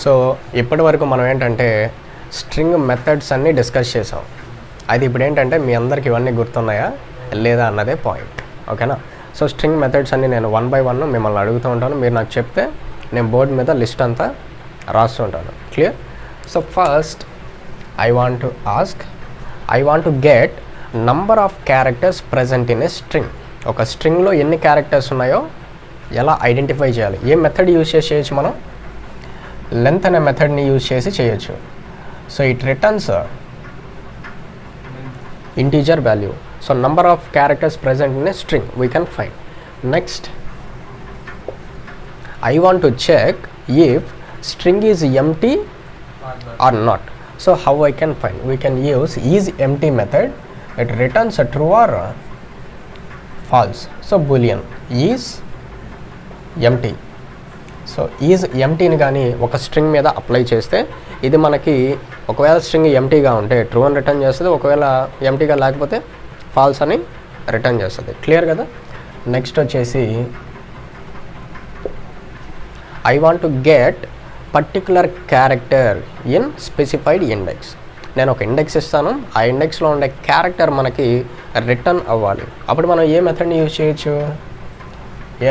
So ఇప్పటి వరకు మనం ఏంటంటే స్ట్రింగ్ మెథడ్స్ అన్నీ డిస్కస్ చేసాం. అది ఇప్పుడు ఏంటంటే మీ అందరికి ఇవన్నీ గుర్తున్నాయా లేదా అన్నదే పాయింట్. ఓకేనా? సో స్ట్రింగ్ మెథడ్స్ అన్నీ నేను 1 by 1 మిమ్మల్ని అడుగుతూ ఉంటాను. మీరు నాకు చెప్తే నేను బోర్డు మీద లిస్ట్ అంతా రాస్తూ ఉంటాను. Clear? So first I want to get number of characters present in a string. ఒక స్ట్రింగ్లో ఎన్ని క్యారెక్టర్స్ ఉన్నాయో ఎలా ఐడెంటిఫై చేయాలి? ఏ మెథడ్ యూజ్ చేసి చేయొచ్చు? మనం లెంత్ అనే మెథడ్ని యూజ్ చేసి చేయొచ్చు. So it returns integer value. So number of characters present in a string we can find. Next, I want to check if string is empty or not. So how I can find? We can use isEmpty method. It returns a true or false. So boolean is empty. So is ఎంటీని కానీ ఒక string మీద apply చేస్తే ఇది మనకి ఒకవేళ string ఎంటీగా ఉంటే true అని రిటర్న్ చేస్తుంది, ఒకవేళ ఎంటీగా లేకపోతే ఫాల్స్ అని రిటర్న్ చేస్తుంది. క్లియర్ కదా? నెక్స్ట్ వచ్చేసి I want to get particular character in specified index. నేను ఒక ఇండెక్స్ ఇస్తాను, ఆ ఇండెక్స్లో ఉండే క్యారెక్టర్ మనకి రిటర్న్ అవ్వాలి. అప్పుడు మనం ఏ మెథడ్ని యూజ్ చేయొచ్చు?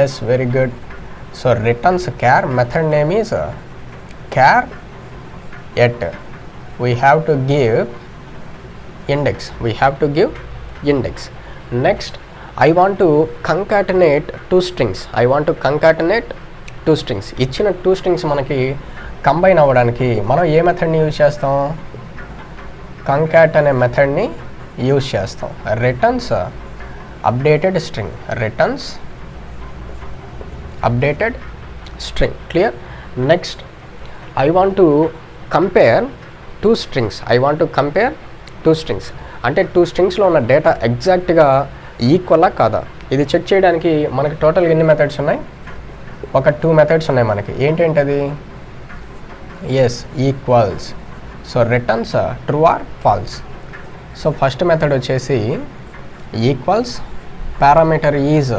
Yes, very good. So returns char, method name is char yet. We have to give index. Next, I want to concatenate two strings. ఇచ్చిన 2 strings మనకి కంబైన్ అవ్వడానికి మనం ఏ మెథడ్ని యూజ్ చేస్తాం? కంకాట్ అనే మెథడ్ని యూజ్ చేస్తాం. Returns updated string. Clear? Next, I want to compare two strings. అంటే 2 స్ట్రింగ్స్లో ఉన్న డేటా ఎగ్జాక్ట్గా ఈక్వలా కాదా ఇది చెక్ చేయడానికి మనకి టోటల్గా ఎన్ని మెథడ్స్ ఉన్నాయి? ఒక 2 మెథడ్స్ ఉన్నాయి మనకి. ఏంటంటది? Yes, equals. So returns true or false. So first method వచ్చేసి equals, parameter is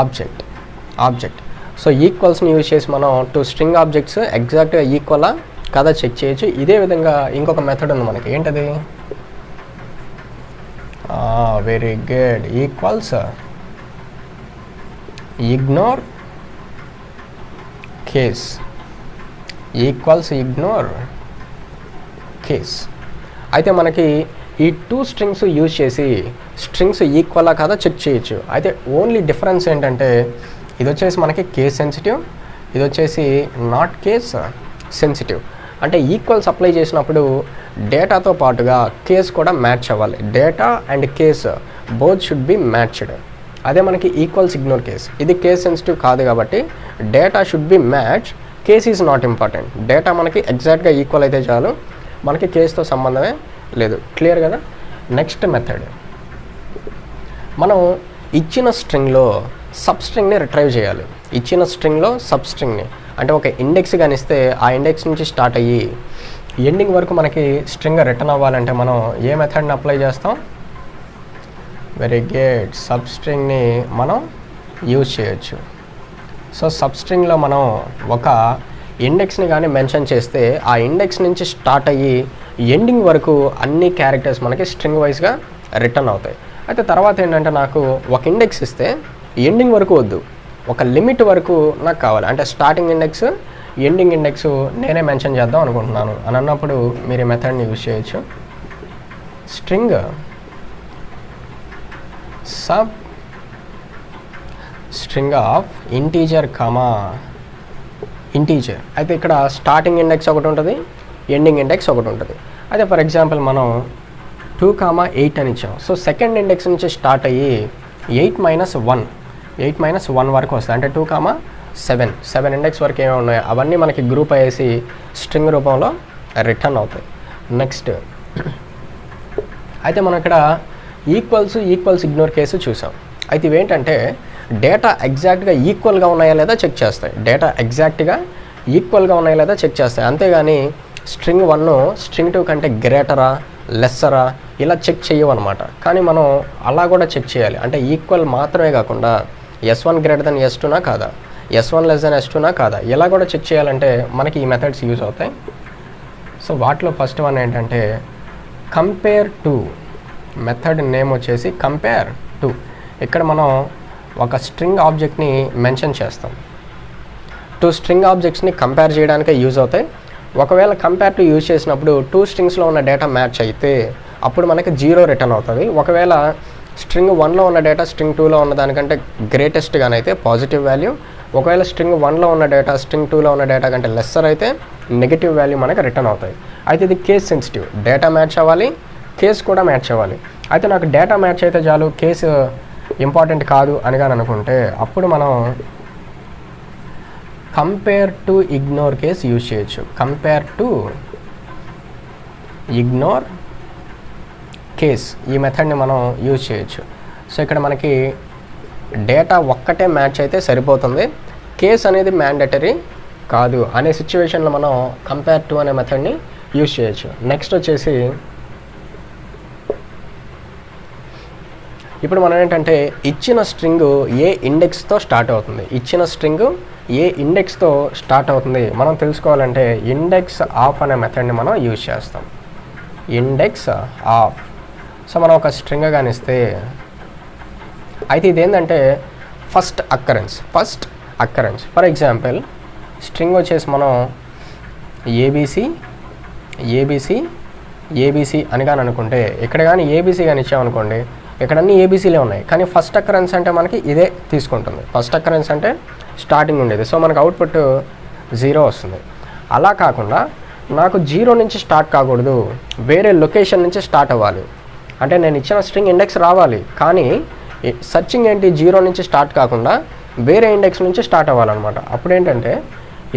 object. So ఈక్వల్స్ని యూజ్ చేసి మనం 2 స్ట్రింగ్ ఆబ్జెక్ట్స్ ఎగ్జాక్ట్గా ఈక్వలా కదా చెక్ చేయొచ్చు. ఇదే విధంగా ఇంకొక మెథడ్ ఉంది మనకి. ఏంటది? Very good. Equals ignore case. అయితే మనకి ఈ 2 స్ట్రింగ్స్ యూజ్ చేసి స్ట్రింగ్స్ ఈక్వలా కదా చెక్ చేయొచ్చు. అయితే ఓన్లీ డిఫరెన్స్ ఏంటంటే ఇది వచ్చేసి మనకి కేస్ సెన్సిటివ్, ఇది వచ్చేసి నాట్ కేస్ సెన్సిటివ్. అంటే ఈక్వల్స్ అప్లై చేసినప్పుడు డేటాతో పాటుగా కేస్ కూడా మ్యాచ్ అవ్వాలి. Data and case both should be matched. అదే మనకి ఈక్వల్స్ ఇగ్నోర్ కేస్. ఇది కేస్ సెన్సిటివ్ కాదు కాబట్టి data should be match, case is not important. Data మనకి ఎగ్జాక్ట్గా ఈక్వల్ అయితే చాలు, మనకి కేస్తో సంబంధమే లేదు. క్లియర్ కదా? నెక్స్ట్ మెథడ్, మనం ఇచ్చిన స్ట్రింగ్లో సబ్ స్ట్రింగ్ని రిట్రైవ్ చేయాలి. ఇచ్చిన స్ట్రింగ్లో సబ్ స్ట్రింగ్ని అంటే ఒక ఇండెక్స్ కానిస్తే ఆ ఇండెక్స్ నుంచి స్టార్ట్ అయ్యి ఎండింగ్ వరకు మనకి స్ట్రింగ్ రిటర్న్ అవ్వాలంటే మనం ఏ మెథడ్ని అప్లై చేస్తాం? Very good. సబ్ స్ట్రింగ్ని మనం యూజ్ చేయొచ్చు. సో సబ్ స్ట్రింగ్లో మనం ఒక ఇండెక్స్ని కానీ మెన్షన్ చేస్తే ఆ ఇండెక్స్ నుంచి స్టార్ట్ అయ్యి ఎండింగ్ వరకు అన్ని క్యారెక్టర్స్ మనకి స్ట్రింగ్ వైజ్గా రిటర్న్ అవుతాయి. అయితే తర్వాత ఏంటంటే నాకు ఒక ఇండెక్స్ ఇస్తే ఎండింగ్ వరకు వద్దు, ఒక లిమిట్ వరకు నాకు కావాలి. అంటే స్టార్టింగ్ ఇండెక్స్, ఎండింగ్ ఇండెక్స్ నేనే మెన్షన్ చేద్దాం అనుకుంటున్నాను అని అన్నప్పుడు మీరు ఈ మెథడ్ని యూజ్ చేయొచ్చు. String string of integer comma integer. అయితే ఇక్కడ స్టార్టింగ్ ఇండెక్స్ ఒకటి ఉంటుంది, ఎండింగ్ ఇండెక్స్ ఒకటి ఉంటుంది. అయితే ఫర్ ఎగ్జాంపుల్ మనం 2,8 అని ఇచ్చాం. సో సెకండ్ ఇండెక్స్ నుంచి స్టార్ట్ అయ్యి 8 - 1 వరకు వస్తాయి. అంటే 2,7 ఇండెక్స్ వరకు ఏమేమి ఉన్నాయో అవన్నీ మనకి గ్రూప్ అయ్యేసి స్ట్రింగ్ రూపంలో రిటర్న్ అవుతాయి. నెక్స్ట్, అయితే మనం ఇక్కడ ఈక్వల్స్ ఇగ్నోర్ కేసు చూసాం. అయితే ఇవేంటంటే డేటా ఎగ్జాక్ట్గా ఈక్వల్గా ఉన్నాయా లేదా చెక్ చేస్తాయి. అంతేగాని స్ట్రింగ్ 1 స్ట్రింగ్ 2 కంటే గ్రేటరా లెస్సరా ఇలా చెక్ చేయవన్నమాట. కానీ మనం అలా కూడా చెక్ చేయాలి. అంటే ఈక్వల్ మాత్రమే కాకుండా S1 గ్రేటర్ దెన్ S2 కాదా, S1 లెస్ దెన్ S2 కాదా, ఇలా కూడా చెక్ చేయాలంటే మనకి ఈ మెథడ్స్ యూజ్ అవుతాయి. సో వాటిలో ఫస్ట్ వన్ ఏంటంటే కంపేర్ టు. మెథడ్ నేమ్ వచ్చేసి కంపేర్ టు. ఇక్కడ మనం ఒక స్ట్రింగ్ ఆబ్జెక్ట్ని మెన్షన్ చేస్తాం. 2 స్ట్రింగ్ ఆబ్జెక్ట్స్ని కంపేర్ చేయడానికే యూజ్ అవుతాయి. ఒకవేళ కంపేర్ టు యూజ్ చేసినప్పుడు 2 స్ట్రింగ్స్లో ఉన్న డేటా మ్యాచ్ అయితే అప్పుడు మనకి 0 రిటర్న్ అవుతుంది. ఒకవేళ స్ట్రింగ్ 1లో ఉన్న డేటా స్ట్రింగ్ 2లో ఉన్న దానికంటే గ్రేటెస్ట్గానైతే పాజిటివ్ వాల్యూ, ఒకవేళ స్ట్రింగ్ 1లో ఉన్న డేటా స్ట్రింగ్ 2లో ఉన్న డేటా కంటే లెస్సర్ అయితే నెగిటివ్ వాల్యూ మనకి రిటర్న్ అవుతాయి. అయితే ఇది కేస్ సెన్సిటివ్. డేటా మ్యాచ్ అవ్వాలి, కేస్ కూడా మ్యాచ్ అవ్వాలి. అయితే నాకు డేటా మ్యాచ్ అయితే చాలు, కేసు ఇంపార్టెంట్ కాదు అని కానీ అనుకుంటే అప్పుడు మనం compare to ignore case use చేయొచ్చు. కంపేర్ టు ఇగ్నోర్ కేస్ ఈ మెథడ్ని మనం యూజ్ చేయొచ్చు. సో ఇక్కడ మనకి డేటా ఒక్కటే మ్యాచ్ అయితే సరిపోతుంది, కేస్ అనేది మ్యాండేటరీ కాదు అనే సిచ్యువేషన్లో మనం కంపేర్ టు అనే మెథడ్ని యూజ్ చేయొచ్చు. నెక్స్ట్ వచ్చేసి ఇప్పుడు మనం ఏంటంటే ఇచ్చిన స్ట్రింగ్ ఏ ఇండెక్స్తో స్టార్ట్ అవుతుంది, ఇచ్చిన స్ట్రింగ్ ఏ ఇండెక్స్తో స్టార్ట్ అవుతుంది మనం తెలుసుకోవాలంటే ఇండెక్స్ ఆఫ్ అనే మెథడ్ని మనం యూజ్ చేస్తాం. Index of. సో మనం ఒక స్ట్రింగ్ కానీ ఇస్తే అయితే ఇదేంటంటే first occurrence. For example string వచ్చేసి మనం ఏబీసీ అని కానీ అనుకుంటే ఇక్కడ కానీ ఏబీసీ కానీ ఇచ్చామనుకోండి, ఇక్కడ అన్ని ఏబీసీలే ఉన్నాయి, కానీ ఫస్ట్ అక్కరెన్స్ అంటే మనకి ఇదే తీసుకుంటుంది. ఫస్ట్ అక్కరెన్స్ అంటే స్టార్టింగ్ ఉండేది, సో మనకు అవుట్పుట్ 0 వస్తుంది. అలా కాకుండా నాకు 0 నుంచి స్టార్ట్ కాకూడదు, వేరే లొకేషన్ నుంచి స్టార్ట్ అవ్వాలి. అంటే నేను ఇచ్చిన స్ట్రింగ్ ఇండెక్స్ రావాలి, కానీ సర్చింగ్ ఏంటి 0 నుంచి స్టార్ట్ కాకుండా వేరే ఇండెక్స్ నుంచి స్టార్ట్ అవ్వాలన్నమాట. అప్పుడు ఏంటంటే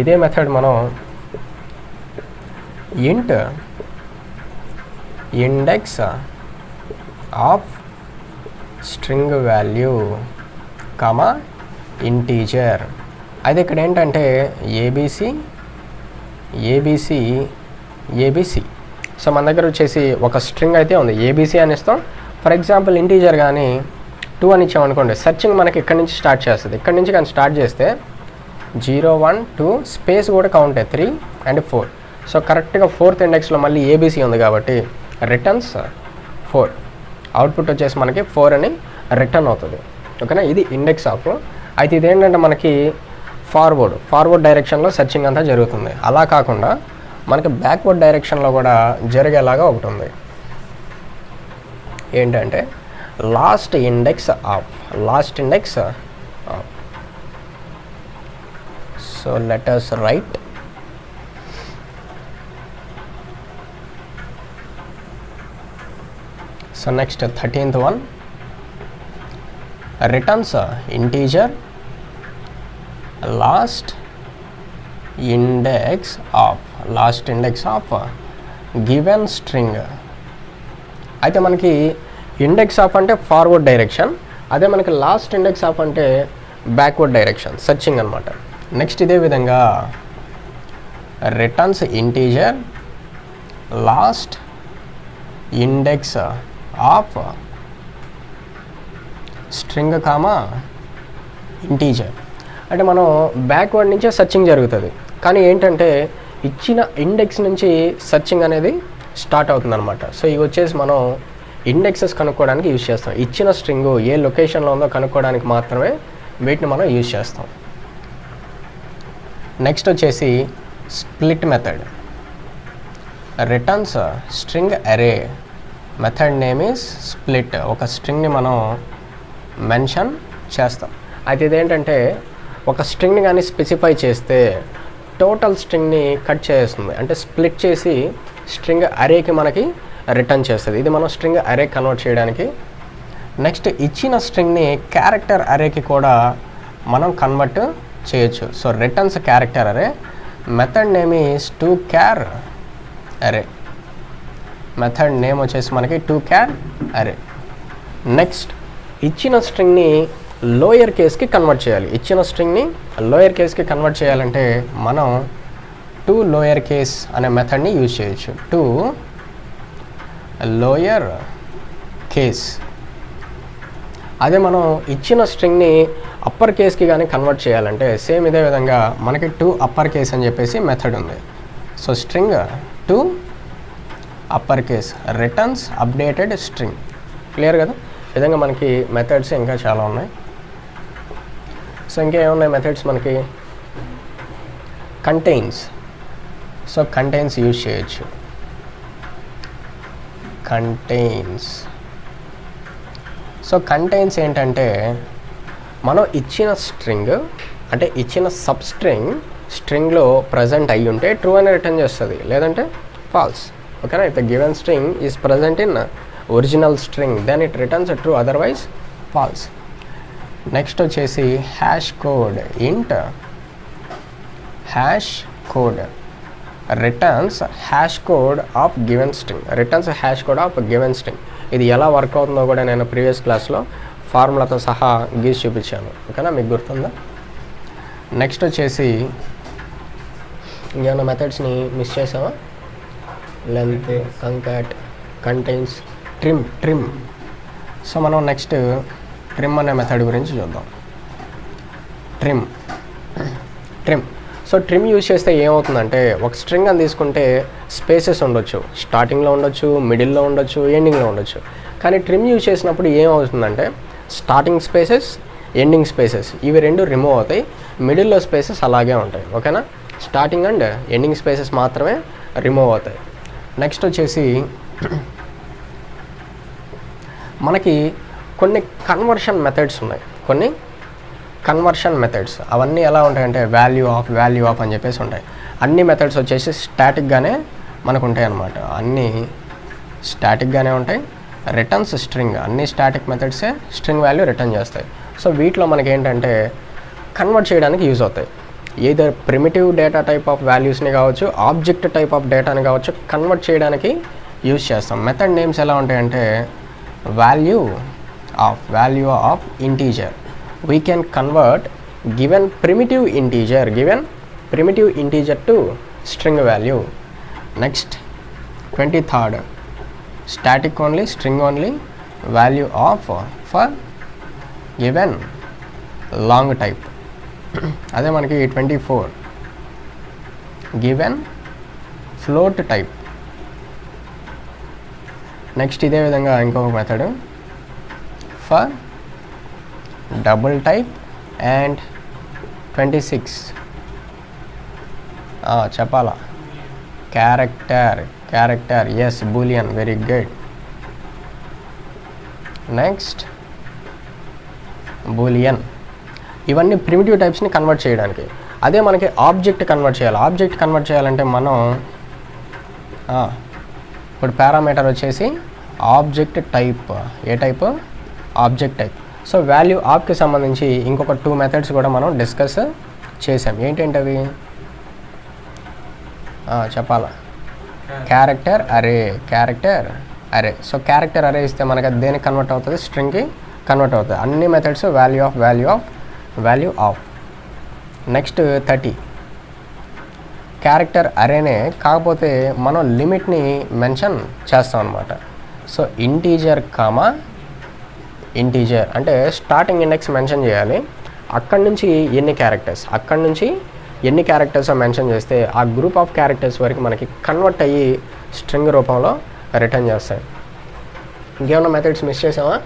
ఇదే మెథడ్ మనం ఇంట్ index of string value comma integer. అయితే ఇక్కడ ఏంటంటే ఏబీసీ. సో మన దగ్గర వచ్చేసి ఒక స్ట్రింగ్ అయితే ఉంది, ఏబీసీ అని ఇస్తాం. ఫర్ ఎగ్జాంపుల్ ఇంటీజర్ కానీ 2 అని ఇచ్చామనుకోండి, సెర్చింగ్ మనకి ఇక్కడ నుంచి స్టార్ట్ చేస్తుంది. ఇక్కడ నుంచి కానీ స్టార్ట్ చేస్తే 0 1 2 స్పేస్ కూడా కౌంట్ 3 and 4. సో కరెక్ట్గా 4th ఇండెక్స్లో మళ్ళీ ఏబీసీ ఉంది కాబట్టి రిటర్న్స్ 4. అవుట్పుట్ వచ్చేసి మనకి 4 అని రిటర్న్ అవుతుంది. ఓకేనా, ఇది ఇండెక్స్ ఆఫ్. అయితే ఇదేంటంటే మనకి ఫార్వర్డ్ డైరెక్షన్లో సెర్చింగ్ అంతా జరుగుతుంది. అలా కాకుండా మనకి బ్యాక్వర్డ్ డైరెక్షన్లో కూడా జరిగేలాగా ఒకటి ఉంది, ఏంటంటే last index of. So let us right so next 13th one returns integer last index of given string. అయితే మనకి ఇండెక్స్ ఆఫ్ అంటే ఫార్వర్డ్ డైరెక్షన్, అదే మనకి లాస్ట్ ఇండెక్స్ ఆఫ్ అంటే బ్యాక్వర్డ్ డైరెక్షన్, సెర్చింగ్ అనమాట. నెక్స్ట్ ఇదే విధంగా returns integer last index of string comma integer. అంటే మనం బ్యాక్వర్డ్ నుంచే సెర్చింగ్ జరుగుతుంది, కానీ ఏంటంటే ఇచ్చిన ఇండెక్స్ నుంచి సెర్చింగ్ అనేది స్టార్ట్ అవుతుంది అనమాట. సో ఇవి వచ్చేసి మనం ఇండెక్సెస్ కనుక్కోవడానికి యూజ్ చేస్తాం. ఇచ్చిన స్ట్రింగ్ ఏ లొకేషన్లో ఉందో కనుక్కోవడానికి మాత్రమే వీటిని మనం యూజ్ చేస్తాం. నెక్స్ట్ వచ్చేసి స్ప్లిట్ మెథడ్. రిటర్న్స్ స్ట్రింగ్ అరే. Method name is split. ఒక స్ట్రింగ్ని మనం మెన్షన్ చేస్తాం. అయితే ఇదేంటంటే ఒక స్ట్రింగ్ని కానీ స్పెసిఫై చేస్తే టోటల్ స్ట్రింగ్ని కట్ చేస్తుంది, అంటే స్ప్లిట్ చేసి స్ట్రింగ్ అరేకి మనకి రిటర్న్ చేస్తుంది. ఇది మనం స్ట్రింగ్ అరే కన్వర్ట్ చేయడానికి. నెక్స్ట్ ఇచ్చిన స్ట్రింగ్ని క్యారెక్టర్ అరేకి కూడా మనం కన్వర్ట్ చేయొచ్చు. సో రిటర్న్స్ క్యారెక్టర్ అరే. మెథడ్ నేమ్ ఈజ్ toChar అరే. మెథడ్ నేమ్ వచ్చేసి మనకి toChar అరే. నెక్స్ట్ ఇచ్చిన స్ట్రింగ్ని లోయర్ కేస్కి కన్వర్ట్ చేయాలి. ఇచ్చిన స్ట్రింగ్ని లోయర్ కేస్కి కన్వర్ట్ చేయాలంటే మనం lower case అనే మెథడ్ని యూజ్ చేయొచ్చు. Lower case. అదే మనం ఇచ్చిన స్ట్రింగ్ని అప్పర్ కేస్కి కానీ కన్వర్ట్ చేయాలంటే సేమ్ ఇదే విధంగా మనకి టు అప్పర్ కేస్ అని చెప్పేసి మెథడ్ ఉంది. So string to upper case returns updated string. Clear కదా? ఈ విధంగా మనకి మెథడ్స్ ఇంకా చాలా ఉన్నాయి. సో ఇంకేమున్నాయి మెథడ్స్ మనకి? కంటైన్స్. సో కంటైన్స్ యూజ్ చేయొచ్చు. కంటైన్స్. సో కంటైన్స్ ఏంటంటే మనం ఇచ్చిన స్ట్రింగ్ అంటే ఇచ్చిన సబ్ స్ట్రింగ్లో ప్రజెంట్ అయ్యి ఉంటే ట్రూ అని రిటర్న్ చేస్తుంది, లేదంటే ఫాల్స్. ఓకేనా? If the given string is present in original string then it returns true, otherwise false. Next వచ్చేసి hash code. Int hash code returns hash code of given string. Returns hash code of given string. ఇది ఎలా work అవుతుందో కూడా నేను previous క్లాస్లో ఫార్ములాతో సహా గీసి చూపించాను. ఓకేనా? మీకు గుర్తుందా? నెక్స్ట్ వచ్చేసి ఇంకేమైనా మెథడ్స్ని మిస్ చేసామా? Length, concat, contains, trim. So మనం నెక్స్ట్ ట్రిమ్ అనే మెథడ్ గురించి చూద్దాం. ట్రిమ్. సో ట్రిమ్ యూజ్ చేస్తే ఏమవుతుందంటే ఒక స్ట్రింగ్ అని తీసుకుంటే స్పేసెస్ ఉండొచ్చు, స్టార్టింగ్లో ఉండొచ్చు, మిడిల్లో ఉండొచ్చు, ఎండింగ్లో ఉండొచ్చు. కానీ ట్రిమ్ యూజ్ చేసినప్పుడు ఏమవుతుందంటే స్టార్టింగ్ స్పేసెస్, ఎండింగ్ స్పేసెస్ ఇవి రెండు రిమూవ్ అవుతాయి, మిడిల్లో స్పేసెస్ అలాగే ఉంటాయి. ఓకేనా? స్టార్టింగ్ అండ్ ఎండింగ్ స్పేసెస్ మాత్రమే రిమూవ్ అవుతాయి. నెక్స్ట్ వచ్చేసి మనకి కొన్ని కన్వర్షన్ మెథడ్స్ ఉన్నాయి. కొన్ని కన్వర్షన్ మెథడ్స్ అవన్నీ ఎలా ఉంటాయంటే వాల్యూ ఆఫ్ అని చెప్పేసి ఉంటాయి. అన్ని మెథడ్స్ వచ్చేసి స్టాటిక్గానే మనకు ఉంటాయి అన్నమాట. అన్నీ స్టాటిక్గానే ఉంటాయి. రిటర్న్స్ స్ట్రింగ్, అన్ని స్టాటిక్ మెథడ్సే స్ట్రింగ్ వాల్యూ రిటర్న్ చేస్తాయి. సో వీటిలో మనకి ఏంటంటే కన్వర్ట్ చేయడానికి యూజ్ అవుతాయి. Either primitive data type of వాల్యూస్ని కావచ్చు, ఆబ్జెక్ట్ టైప్ ఆఫ్ డేటాని కావచ్చు, కన్వర్ట్ చేయడానికి యూజ్ చేస్తాం. మెథడ్ నేమ్స్ ఎలా ఉంటాయంటే value of integer. We can convert given primitive integer to string value. Next 23rd static only, string only, value of for given long type. అదే మనకి 24 given float type. Next ఇదే విధంగా ఇంకొక method for double type and 26 చెప్పాలా characters boolean. Very good. Next boolean. ఇవన్నీ primitive టైప్స్ని convert చేయడానికి. అదే మనకి ఆబ్జెక్ట్ కన్వర్ట్ చేయాలంటే మనం ఇప్పుడు పారామీటర్ వచ్చేసి ఆబ్జెక్ట్ టైప్. ఏ type? Object type. So value ఆఫ్కి సంబంధించి ఇంకొక 2 మెథడ్స్ కూడా మనం డిస్కస్ చేసాం. ఏంటంటే చెప్పాలా? క్యారెక్టర్ అరే. సో క్యారెక్టర్ అరే ఇస్తే మనకి అది దేనికి కన్వర్ట్ అవుతుంది? స్ట్రింగ్కి కన్వర్ట్ అవుతుంది. అన్ని methods value of. Next 30 character అరేనే, కాకపోతే మనం లిమిట్ని మెన్షన్ చేస్తాం అనమాట. సో ఇంటీజర్ అంటే స్టార్టింగ్ ఇండెక్స్ మెన్షన్ చేయాలి. అక్కడి నుంచి ఎన్ని క్యారెక్టర్స్ మెన్షన్ చేస్తే ఆ గ్రూప్ ఆఫ్ క్యారెక్టర్స్ వరకు మనకి కన్వర్ట్ అయ్యి స్ట్రింగ్ రూపంలో రిటర్న్ చేస్తాయి. ఇంకేమన్నా మెథడ్స్ మిస్ చేసామా?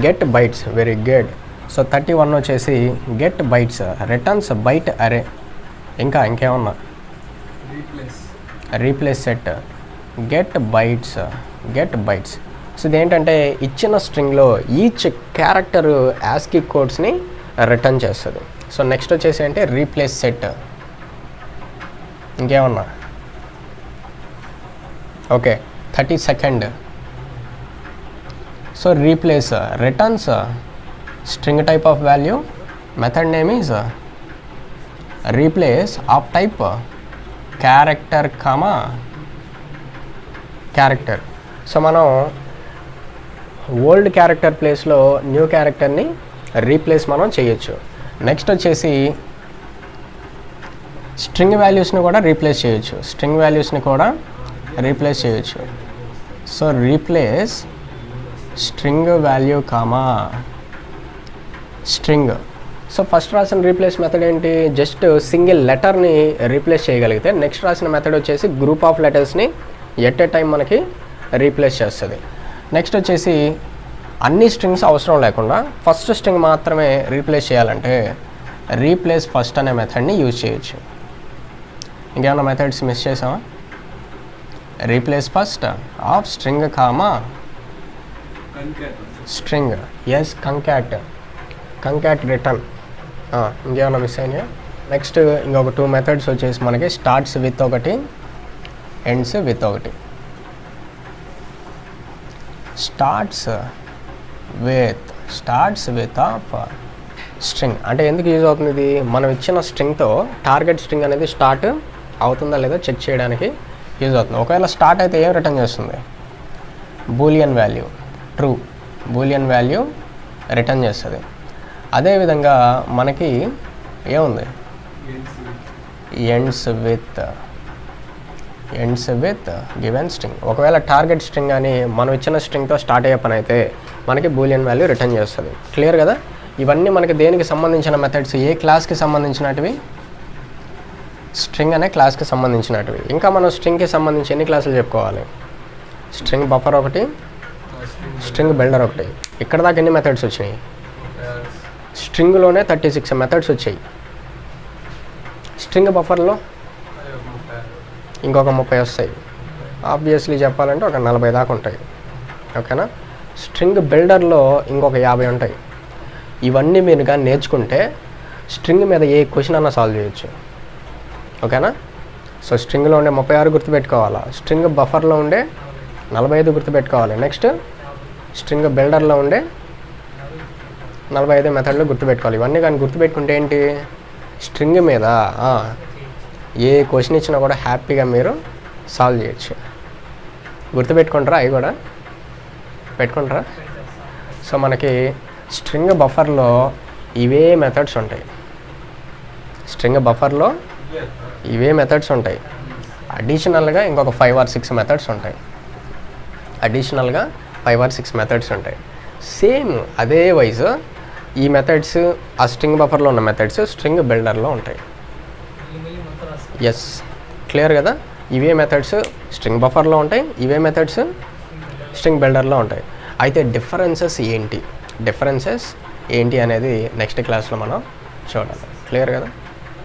Get bytes. Very good. So 31 వచ్చేసి get bytes returns byte array. ఇంకేమన్నా? Replace set get bytes. So ఇదేంటంటే ఇచ్చిన స్ట్రింగ్లో ఈచ్ క్యారెక్టర్ యాస్కీ కోడ్స్ని రిటర్న్ చేస్తుంది. సో నెక్స్ట్ వచ్చేసి అంటే రీప్లేస్ సెట్. ఇంకేమన్నా? Okay 32nd. So replace returns string type of value. Method name is replace of type character. So మనం ఓల్డ్ క్యారెక్టర్ ప్లేస్లో న్యూ క్యారెక్టర్ని రీప్లేస్ మనం చేయొచ్చు. నెక్స్ట్ వచ్చేసి స్ట్రింగ్ వాల్యూస్ని కూడా రీప్లేస్ చేయొచ్చు. So replace string value comma string. So first రాసిన రీప్లేస్ మెథడ్ ఏంటి, జస్ట్ సింగిల్ లెటర్ని రీప్లేస్ చేయగలిగితే నెక్స్ట్ రాసిన మెథడ్ వచ్చేసి గ్రూప్ ఆఫ్ లెటర్స్ని ఎట్ ఏ టైం మనకి రీప్లేస్ చేస్తుంది. నెక్స్ట్ వచ్చేసి అన్ని స్ట్రింగ్స్ అవసరం లేకుండా ఫస్ట్ స్ట్రింగ్ మాత్రమే రీప్లేస్ చేయాలంటే రీప్లేస్ ఫస్ట్ అనే మెథడ్ని యూజ్ చేయొచ్చు. ఇంకేమైనా మెథడ్స్ మిస్ చేసామా? Replace first of string comma string, yes concat return. ఇంకేమైనా మిస్ అయినాయా? నెక్స్ట్ ఇంకొక 2 మెథడ్స్ వచ్చేసి మనకి స్టార్ట్స్ విత్ ఒకటి, ఎండ్స్ విత్ ఒకటి. స్టార్ట్స్ విత్ ఆఫ్ స్ట్రింగ్ అంటే ఎందుకు యూజ్ అవుతుంది ఇది, మనం ఇచ్చిన స్ట్రింగ్తో టార్గెట్ స్ట్రింగ్ అనేది స్టార్ట్ అవుతుందా లేదా చెక్ చేయడానికి యూజ్ అవుతుంది. ఒకవేళ స్టార్ట్ అయితే ఏం రిటర్న్ చేస్తుంది, Boolean value true, Boolean value return చేస్తుంది. అదేవిధంగా మనకి ఏముంది, ఎండ్స్ విత్ గివెన్ స్ట్రింగ్. ఒకవేళ టార్గెట్ స్ట్రింగ్ అని మనం ఇచ్చిన స్ట్రింగ్తో స్టార్ట్ అయ్యే పని అయితే మనకి బూలియన్ వాల్యూ రిటర్న్ చేస్తుంది. క్లియర్ కదా? ఇవన్నీ మనకి దేనికి సంబంధించిన మెథడ్స్, ఏ క్లాస్కి సంబంధించినటివి, స్ట్రింగ్ అనే క్లాస్కి సంబంధించినటివి. ఇంకా మనం స్ట్రింగ్కి సంబంధించి ఎన్ని క్లాసులు చెప్పుకోవాలి, స్ట్రింగ్ బఫర్ ఒకటి, స్ట్రింగ్ బిల్డర్ ఒకటి. ఇక్కడ దాకా ఎన్ని మెథడ్స్ వచ్చినాయి, స్ట్రింగ్లోనే 36 మెథడ్స్ వచ్చాయి. స్ట్రింగ్ బఫర్లో ఇంకొక 30 వస్తాయి. ఆబ్వియస్లీ చెప్పాలంటే ఒక 40 దాకా ఉంటాయి. ఓకేనా? స్ట్రింగ్ బిల్డర్లో ఇంకొక 50 ఉంటాయి. ఇవన్నీ మీరు కానీ నేర్చుకుంటే స్ట్రింగ్ మీద ఏ క్వశ్చన్ అన్నా సాల్వ్ చేయొచ్చు. ఓకేనా? సో స్ట్రింగ్లో ఉండే 36 గుర్తుపెట్టుకోవాలా, స్ట్రింగ్ బఫర్లో ఉండే 45 గుర్తుపెట్టుకోవాలి. నెక్స్ట్ స్ట్రింగ్ బిల్డర్లో ఉండే 45 మెథడ్లు గుర్తుపెట్టుకోవాలి. ఇవన్నీ కానీ గుర్తుపెట్టుకుంటే ఏంటి, స్ట్రింగ్ మీద ఏ క్వశ్చన్ ఇచ్చినా కూడా హ్యాపీగా మీరు సాల్వ్ చేయొచ్చు. గుర్తుపెట్టుకుంటారా? అవి కూడా పెట్టుకుంటారా? సో మనకి స్ట్రింగ్ బఫర్లో ఇవే మెథడ్స్ ఉంటాయి. స్ట్రింగ్ బఫర్లో ఇవే మెథడ్స్ ఉంటాయి. అడిషనల్గా ఇంకొక 5 or 6 మెథడ్స్ ఉంటాయి. అడిషనల్గా 5 or 6 మెథడ్స్ ఉంటాయి. సేమ్ అదే వైజ్ ఈ మెథడ్స్, ఆ స్ట్రింగ్ బఫర్లో ఉన్న మెథడ్స్ స్ట్రింగ్ బిల్డర్లో ఉంటాయి. ఎస్, క్లియర్ కదా? ఇవే మెథడ్స్ స్ట్రింగ్ బఫర్లో ఉంటాయి, ఇవే మెథడ్స్ స్ట్రింగ్ బిల్డర్లో ఉంటాయి. అయితే డిఫరెన్సెస్ ఏంటి అనేది నెక్స్ట్ క్లాస్లో మనం చూడాలి. క్లియర్ కదా?